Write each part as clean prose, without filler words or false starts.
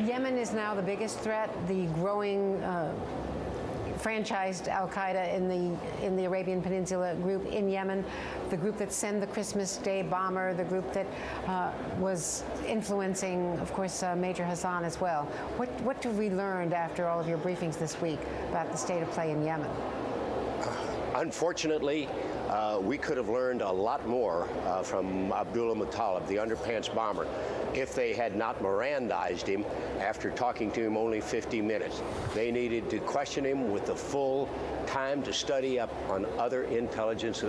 Yemen is now the biggest threat. The growing franchised al-Qaeda in the Arabian Peninsula group in Yemen, the group that sent the Christmas Day bomber, the group that was influencing, of course, Major Hassan as well. What have we learned after all of your briefings this week about the state of play in Yemen? Unfortunately, we could have learned a lot more from Abdullah Muttalib, the underpants bomber, if they had not Mirandized him after talking to him only 50 minutes. They needed to question him with the full time to study up on other intelligence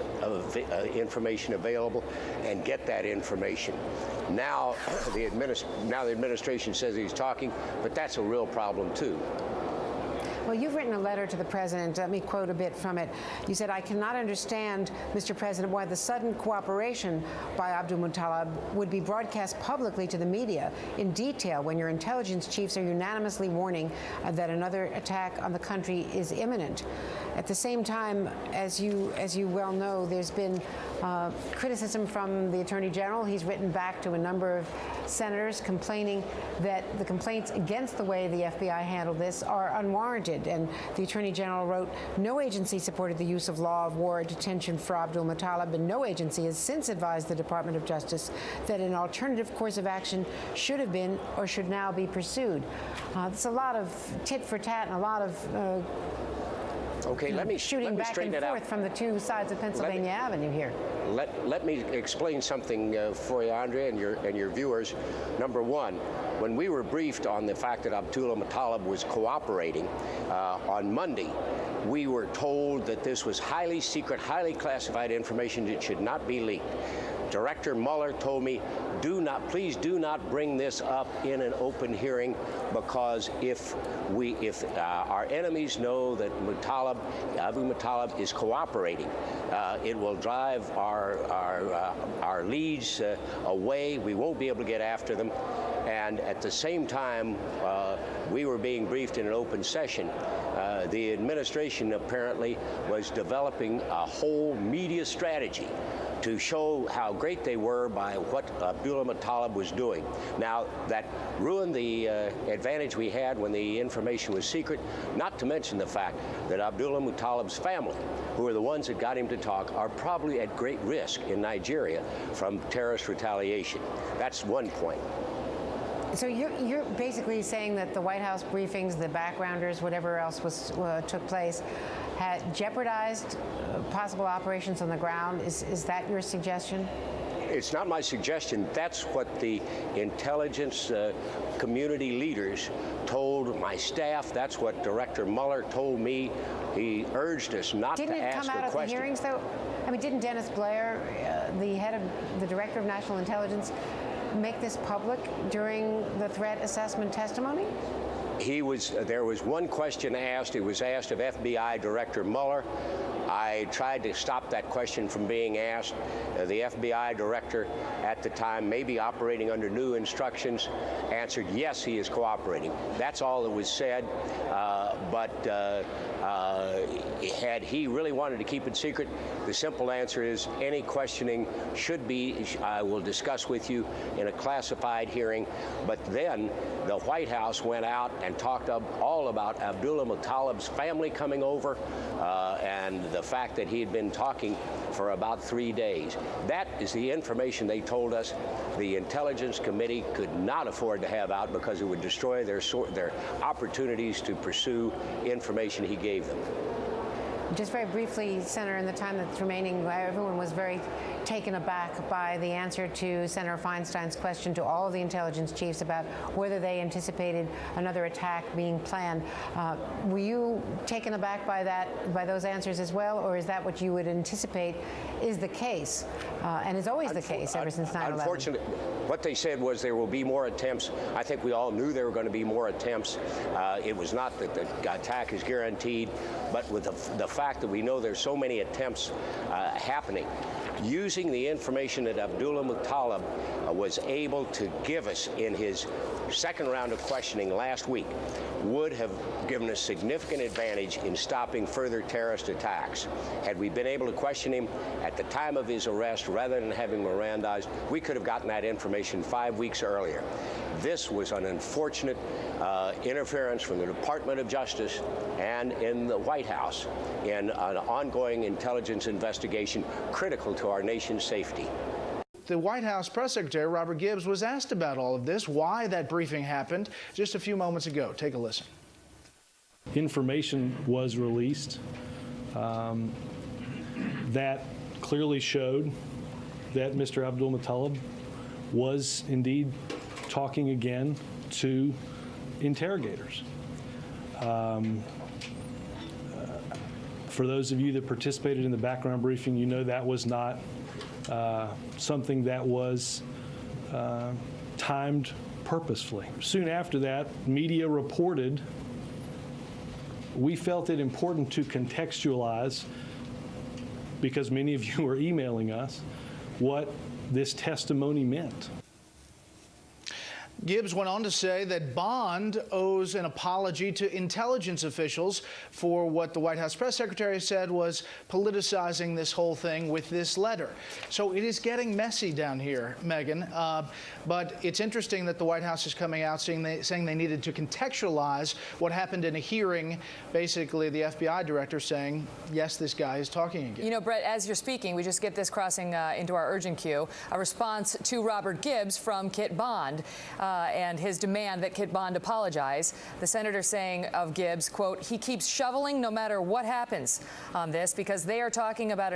information available and get that information. Now the administration says he's talking, but that's a real problem too. Well, you've written a letter to the president. Let me quote a bit from it. You said, "I cannot understand, Mr. President, why the sudden cooperation by Abdul Muttalib would be broadcast publicly to the media in detail when your intelligence chiefs are unanimously warning that another attack on the country is imminent." At the same time, as you well know, there's been criticism from the Attorney General. He's written back to a number of senators complaining that the complaints against the way the FBI handled this are unwarranted. And the Attorney General wrote, "No agency supported the use of law of war detention for Abdul Muttalib, and no agency has since advised the Department of Justice that an alternative course of action should have been or should now be pursued." It's a lot of tit for tat and a lot of okay, let me back and forth from the two sides of Pennsylvania Avenue here. Let me explain something for you, Andrea, and your viewers. Number one, when we were briefed on the fact that Abdullah Muttalib was cooperating on Monday, we were told that this was highly secret, highly classified information that should not be leaked. Director Mueller told me, please do not bring this up in an open hearing, because if our enemies know that Abu Muttalib is cooperating, it will drive our leads away. We won't be able to get after them. And at the same time, we were being briefed in an open session. The administration apparently was developing a whole media strategy to show how great they were by what Abdullah Muttalib was doing. Now, that ruined the advantage we had when the information was secret, not to mention the fact that Abdullah Muttalib's family, who are the ones that got him to talk, are probably at great risk in Nigeria from terrorist retaliation. That's one point. So you're basically saying that the White House briefings, the backgrounders, whatever else took place, had jeopardized possible operations on the ground. Is that your suggestion? It's not my suggestion. That's what the intelligence community leaders told my staff. That's what Director Mueller told me. He urged us not to ask a question. Didn't it come out at the hearings, though? I mean, didn't Dennis Blair, the head of the Director of National Intelligence, make this public during the threat assessment testimony? There was one question asked. It was asked of FBI Director Mueller. I tried to stop that question from being asked. The FBI director at the time, maybe operating under new instructions, answered, yes, he is cooperating. That's all that was said. But had he really wanted to keep it secret, the simple answer is any questioning should be, I will discuss with you in a classified hearing. But then the White House went out and talked all about Abdullah Muttalib's family coming over and the fact that he had been talking for about 3 days. That is the information they told us the Intelligence Committee could not afford to have out, because it would destroy their opportunities to pursue information he gave them. Just very briefly, Senator, in the time that's remaining, everyone was very taken aback by the answer to Senator Feinstein's question to all of the intelligence chiefs about whether they anticipated another attack being planned. Were you taken aback by those answers as well, or is that what you would anticipate is the case and is always the case ever since 9/11? Unfortunately, what they said was there will be more attempts. I think we all knew there were going to be more attempts. It was not that the attack is guaranteed, but with the fact that we know there's so many attempts happening, using the information that Abdullah Muttalib was able to give us in his second round of questioning last week would have given us significant advantage in stopping further terrorist attacks. Had we been able to question him at the time of his arrest rather than having Mirandized, we could have gotten that information 5 weeks earlier. this was an unfortunate interference from the Department of Justice and in the White House in an ongoing intelligence investigation critical to our nation's safety. The White House press secretary, Robert Gibbs, was asked about all of this, why that briefing happened, just a few moments ago. Take a listen. Information was released that clearly showed that Mr. Abdul-Muttalib was indeed talking again to interrogators. For those of you that participated in the background briefing, you know that was not something that was timed purposefully. Soon after that, media reported. We felt it important to contextualize, because many of you were emailing us, what this testimony meant. Gibbs went on to say that Bond owes an apology to intelligence officials for what the White House press secretary said was politicizing this whole thing with this letter. So it is getting messy down here, Megan. But it's interesting that the White House is coming out saying they needed to contextualize what happened in a hearing. Basically, the FBI director saying, yes, this guy is talking again. You know, Brett, as you're speaking, we just get this crossing into our urgent queue, a response to Robert Gibbs from Kit Bond. And his demand that Kit Bond apologize. The senator saying of Gibbs, quote, he keeps shoveling no matter what happens on this because they are talking about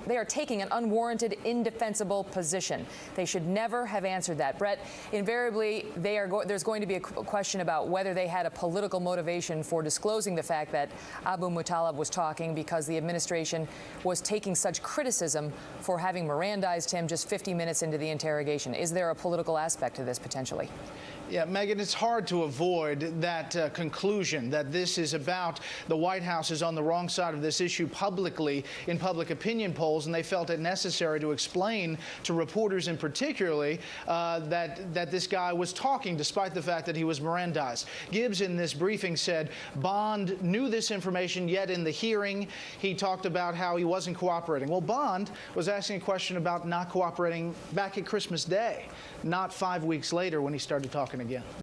they are taking an unwarranted, indefensible position. They should never have answered that. Brett, invariably, there's going to be a question about whether they had a political motivation for disclosing the fact that Abu-Muttalib was talking because the administration was taking such criticism for having Mirandized him just 50 minutes into the interrogation. Is there a political aspect to this potentially? Yeah, Megan, it's hard to avoid that conclusion that this is about the White House is on the wrong side of this issue publicly in public opinion polls, and they felt it necessary to explain to reporters in particularly that this guy was talking despite the fact that he was Mirandized. Gibbs in this briefing said Bond knew this information, yet in the hearing he talked about how he wasn't cooperating. Well, Bond was asking a question about not cooperating back at Christmas Day, not 5 weeks later when he started talking again.